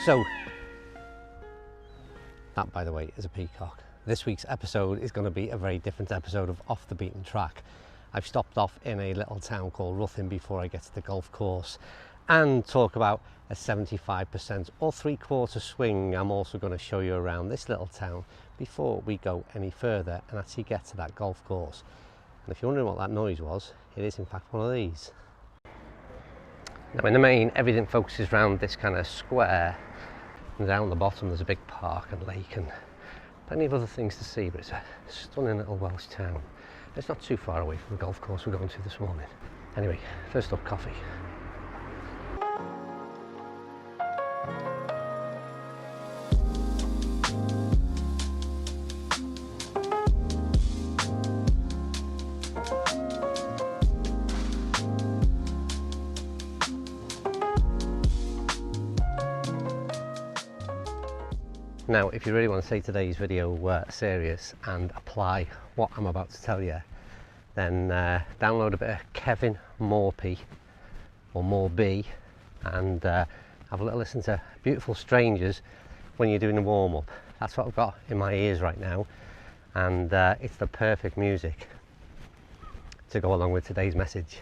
So, that by the way is a peacock. This week's episode is going to be a very different episode of Off the Beaten Track. I've stopped off in a little town called Ruthin before I get to the golf course and talk about a 75% or 3/4 swing. I'm also going to show you around this little town before we go any further and actually get to that golf course. And if you're wondering what that noise was, it is in fact one of these. Now in the main, everything focuses around this kind of square, and down the bottom there's a big park and lake and plenty of other things to see, but it's a stunning little Welsh town. It's not too far away from the golf course we're going to this morning. Anyway, first up, coffee. Now, if you really want to take today's video serious and apply what I'm about to tell you, then download a bit of Kevin Morphy or Morby and have a little listen to Beautiful Strangers when you're doing the warm-up. That's what I've got in my ears right now, and it's the perfect music to go along with today's message.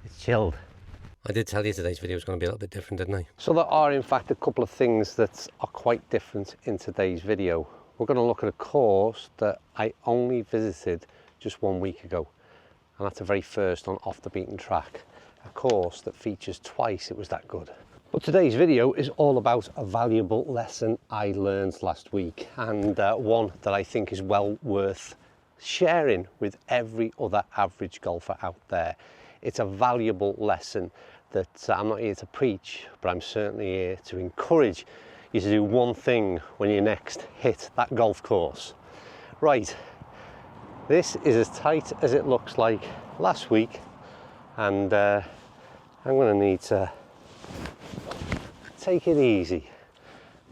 It's chilled. I did tell you today's video was going to be a little bit different, didn't I? So there are in fact a couple of things that are quite different in today's video. We're going to look at a course that I only visited just 1 week ago, and that's the very first on Off the Beaten Track, a course that features twice. It was that good. But today's video is all about a valuable lesson I learned last week, and one that I think is well worth sharing with every other average golfer out there. It's a valuable lesson that I'm not here to preach, but I'm certainly here to encourage you to do one thing when you next hit that golf course. Right, this is as tight as it looks like last week, and I'm going to need to take it easy.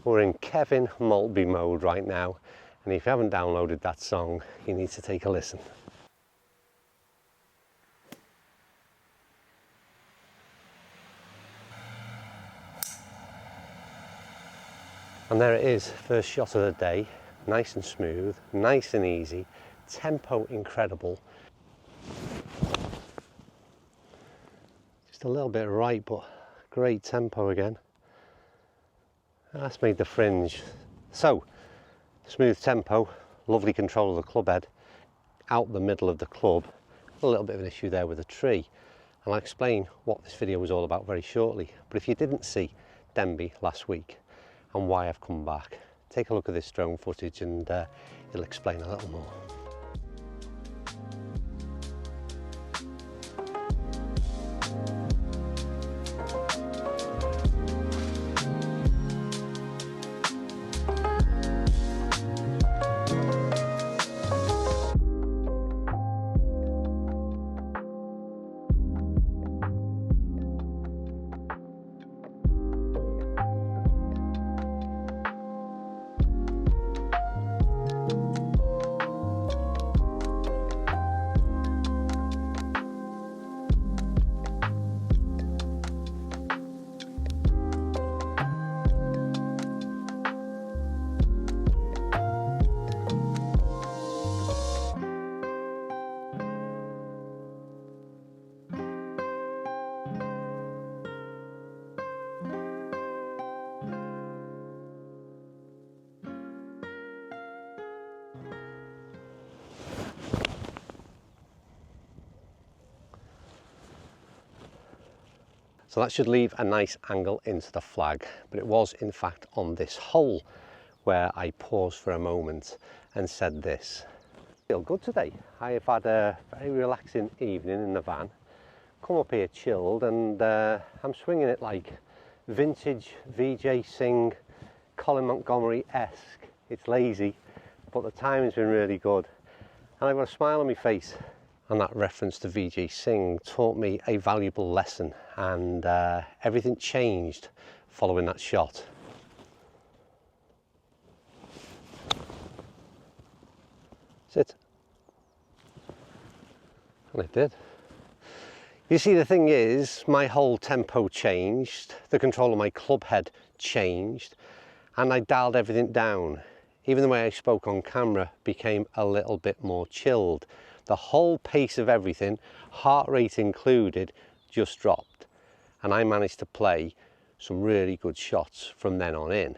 We're in Kevin Maltby mode right now, and if you haven't downloaded that song, you need to take a listen. And there it is, first shot of the day, nice and smooth, nice and easy, tempo incredible. Just a little bit right, but great tempo again. That's made the fringe. So, smooth tempo, lovely control of the club head, out the middle of the club. A little bit of an issue there with the tree. And I'll explain what this video was all about very shortly. But if you didn't see Denbigh last week, and why I've come back, take a look at this drone footage and it'll explain a little more. So that should leave a nice angle into the flag, but it was in fact on this hole where I paused for a moment and said this. I feel good today. I have had a very relaxing evening in the van, come up here chilled, and I'm swinging it like vintage VJ Singh, Colin Montgomery-esque. It's lazy, but the timing's been really good. And I've got a smile on my face. And that reference to VJ Singh taught me a valuable lesson, and everything changed following that shot. Sit. And it did. You see, the thing is, my whole tempo changed, the control of my club head changed, and I dialed everything down. Even the way I spoke on camera became a little bit more chilled. The whole pace of everything, heart rate included, just dropped. And I managed to play some really good shots from then on in.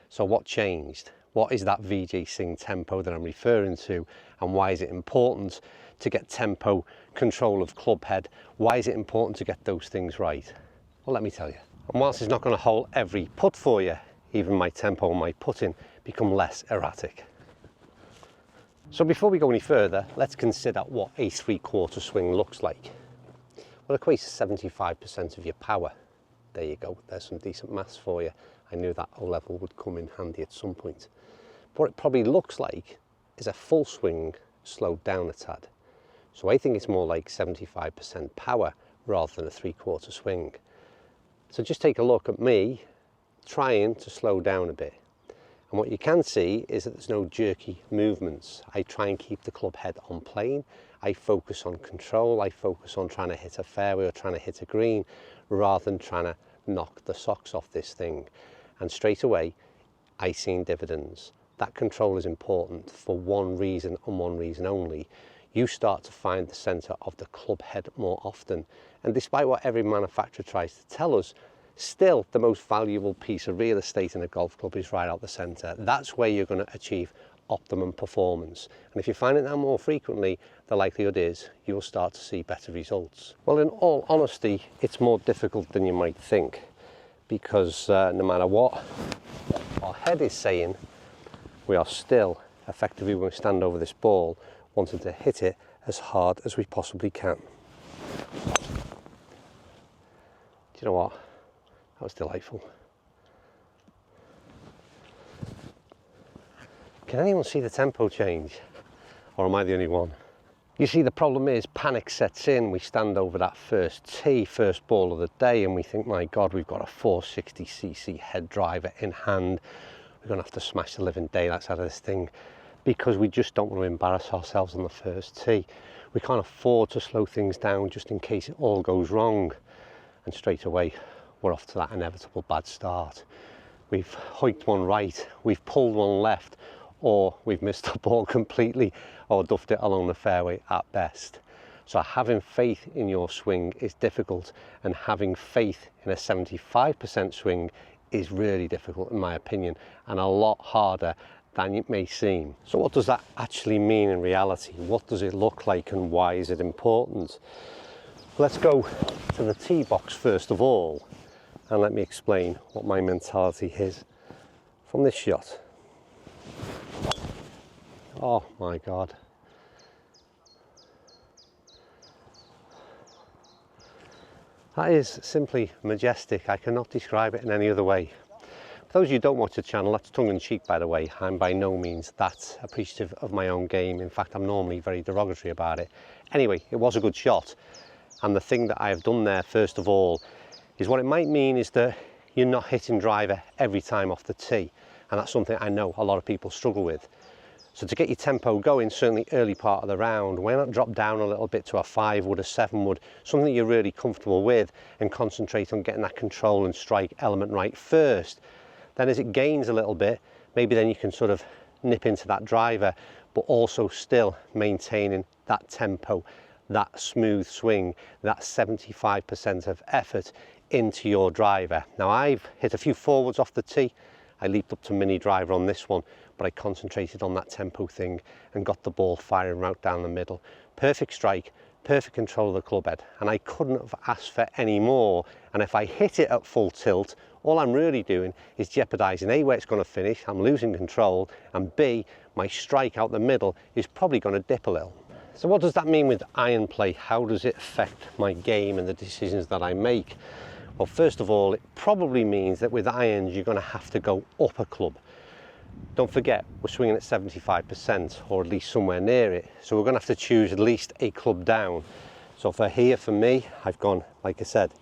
So what changed? What is that Vijay Singh tempo that I'm referring to, and why is it important to get tempo, control of club head? Why is it important to get those things right? Well, let me tell you. And whilst it's not going to hold every putt for you, even my tempo and my putting become less erratic. So before we go any further, let's consider what a 3/4 swing looks like. Well, it equates to 75% of your power. There you go, there's some decent maths for you. I knew that O-level would come in handy at some point. What it probably looks like is a full swing slowed down a tad. So I think it's more like 75% power rather than a 3/4 swing. So just take a look at me trying to slow down a bit. And what you can see is that there's no jerky movements. I try and keep the club head on plane. I focus on control. I focus on trying to hit a fairway or trying to hit a green rather than trying to knock the socks off this thing. And straight away, I seen dividends. That control is important for one reason and one reason only. You start to find the center of the club head more often. And despite what every manufacturer tries to tell us, still the most valuable piece of real estate in a golf club is right out the center. That's where you're going to achieve optimum performance. And if you find it that more frequently, the likelihood is you'll start to see better results. Well, in all honesty, it's more difficult than you might think, because no matter what our head is saying, we are still effectively, when we stand over this ball, wanting to hit it as hard as we possibly can. Do you know what? That was delightful. Can anyone see the tempo change? Or am I the only one? You see, the problem is panic sets in. We stand over that first tee, first ball of the day, and we think, my God, we've got a 460cc head driver in hand. We're going to have to smash the living daylights out of this thing, because we just don't want to embarrass ourselves on the first tee. We can't afford to slow things down just in case it all goes wrong. And straight away, we're off to that inevitable bad start. We've hiked one right, we've pulled one left, or we've missed the ball completely, or duffed it along the fairway at best. So having faith in your swing is difficult, and having faith in a 75% swing is really difficult, in my opinion, and a lot harder than it may seem. So what does that actually mean in reality? What does it look like, and why is it important? Let's go to the tee box first of all, and let me explain what my mentality is from this shot. Oh my God. That is simply majestic. I cannot describe it in any other way. For those of you who don't watch the channel, that's tongue-in-cheek, by the way. I'm by no means that appreciative of my own game. In fact, I'm normally very derogatory about it. Anyway, it was a good shot. And the thing that I have done there, first of all, is what it might mean is that you're not hitting driver every time off the tee. And that's something I know a lot of people struggle with. So to get your tempo going, certainly early part of the round, why not drop down a little bit to a 5-wood, a 7-wood, something you're really comfortable with, and concentrate on getting that control and strike element right first. Then as it gains a little bit, maybe then you can sort of nip into that driver, but also still maintaining that tempo, that smooth swing, that 75% of effort into your driver. Now, I've hit a few forwards off the tee. I leaped up to mini driver on this one, but I concentrated on that tempo thing and got the ball firing right down the middle. Perfect strike, perfect control of the club head, and I couldn't have asked for any more. And if I hit it at full tilt, all I'm really doing is jeopardizing A, where it's going to finish, I'm losing control, and B, my strike out the middle is probably going to dip a little. So what does that mean with iron play? How does it affect my game and the decisions that I make? Well, first of all, it probably means that with irons, you're going to have to go up a club. Don't forget, we're swinging at 75%, or at least somewhere near it. So we're going to have to choose at least a club down. So for here, for me, I've gone, like I said,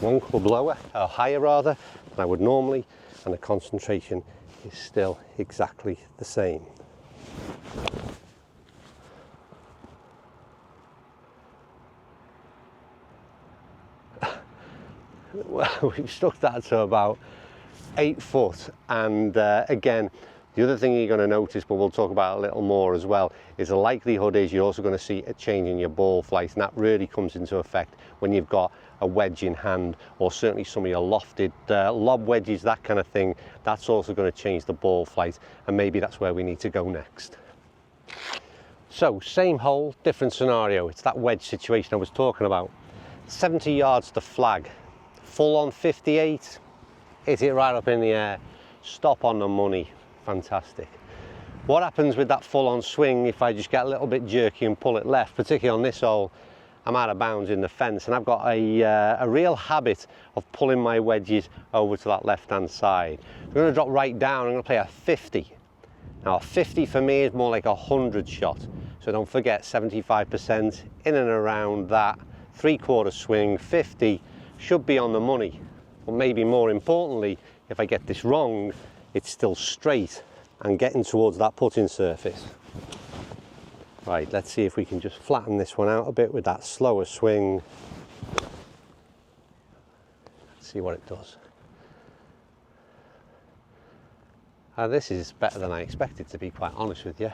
one club lower, or higher rather, than I would normally, and the concentration is still exactly the same. well, we've stuck that to about 8 foot, and again, the other thing you're going to notice, but we'll talk about a little more as well, is the likelihood is you're also going to see a change in your ball flight, and that really comes into effect when you've got a wedge in hand, or certainly some of your lofted lob wedges, that kind of thing. That's also going to change the ball flight, and maybe that's where we need to go next. So, same hole, different scenario. It's that wedge situation I was talking about. 70 yards to flag, full on 58, hit it right up in the air, stop on the money. Fantastic. What happens with that full on swing if I just get a little bit jerky and pull it left, particularly on this hole? I'm out of bounds in the fence, and I've got a real habit of pulling my wedges over to that left hand side. I'm going to drop right down. I'm going to play a 50. Now a 50 for me is more like a 100 shot, so don't forget 75% in and around that 3/4 swing. 50 should be on the money, but maybe more importantly, if I get this wrong, it's still straight and getting towards that putting surface. Right, let's see if we can just flatten this one out a bit with that slower swing. Let's see what it does. This is better than I expected, to be quite honest with you.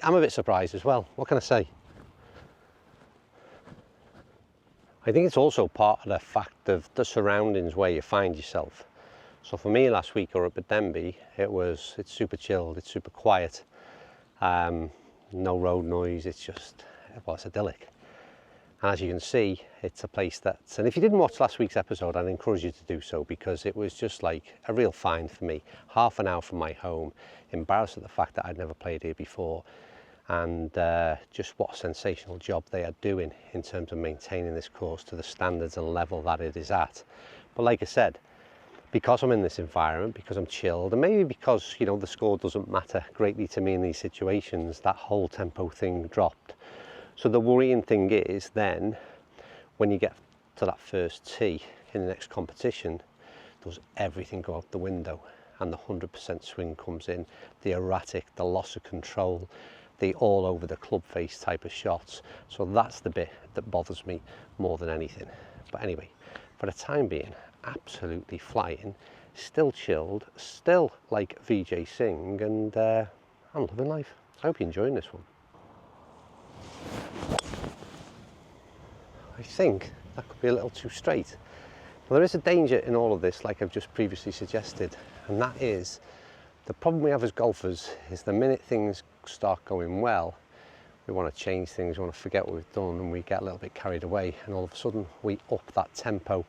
I'm a bit surprised as well, what can I say? I think it's also part of the fact of the surroundings where you find yourself. So for me last week or up at Denbigh, it's super chilled, it's super quiet, no road noise, it's idyllic. And as you can see, it's a place and if you didn't watch last week's episode, I'd encourage you to do so, because it was just like a real find for me. Half an hour from my home, embarrassed at the fact that I'd never played here before, and just what a sensational job they are doing in terms of maintaining this course to the standards and level that it is at. But like I said, because I'm in this environment, because I'm chilled, and maybe because, you know, the score doesn't matter greatly to me in these situations, that whole tempo thing dropped. So the worrying thing is then, when you get to that first tee in the next competition, does everything go out the window? And the 100% swing comes in, the erratic, the loss of control, the all over the club face type of shots. So that's the bit that bothers me more than anything. But anyway, for the time being, absolutely flying, still chilled, still like VJ Singh, and I'm loving life. I hope you're enjoying this one. I think that could be a little too straight. Well, there is a danger in all of this, like I've just previously suggested, and that is the problem we have as golfers is the minute things start going well, we want to change things, we want to forget what we've done, and we get a little bit carried away, and all of a sudden we up that tempo,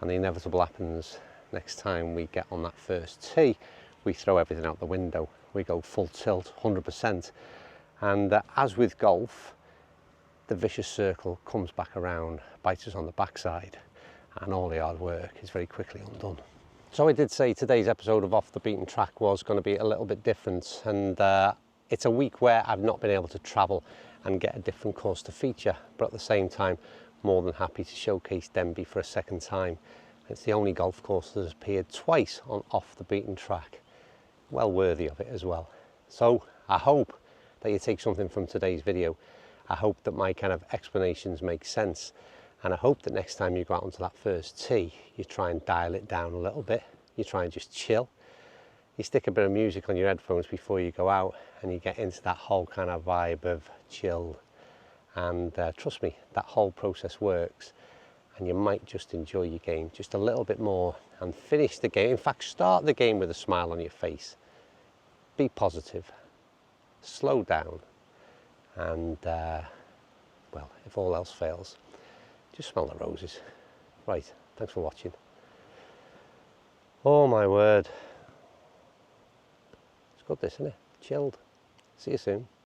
and the inevitable happens. Next time we get on that first tee, we throw everything out the window, we go full tilt, 100%, and as with golf, the vicious circle comes back around, bites us on the backside, and all the hard work is very quickly undone. So I did say today's episode of Off the Beaten Track was going to be a little bit different, and it's a week where I've not been able to travel and get a different course to feature, but at the same time more than happy to showcase Denbigh for a second time. It's the only golf course that has appeared twice on Off the Beaten Track. Well worthy of it as well. So I hope that you take something from today's video. I hope that my kind of explanations make sense, and I hope that next time you go out onto that first tee, you try and dial it down a little bit, you try and just chill, you stick a bit of music on your headphones before you go out, and you get into that whole kind of vibe of chill, and trust me, that whole process works, and you might just enjoy your game just a little bit more and finish the game. In fact, start the game with a smile on your face. Be positive, slow down, and well, if all else fails, just smell the roses. Right, thanks for watching. Oh my word, it's good this, isn't it? Chilled. See you soon.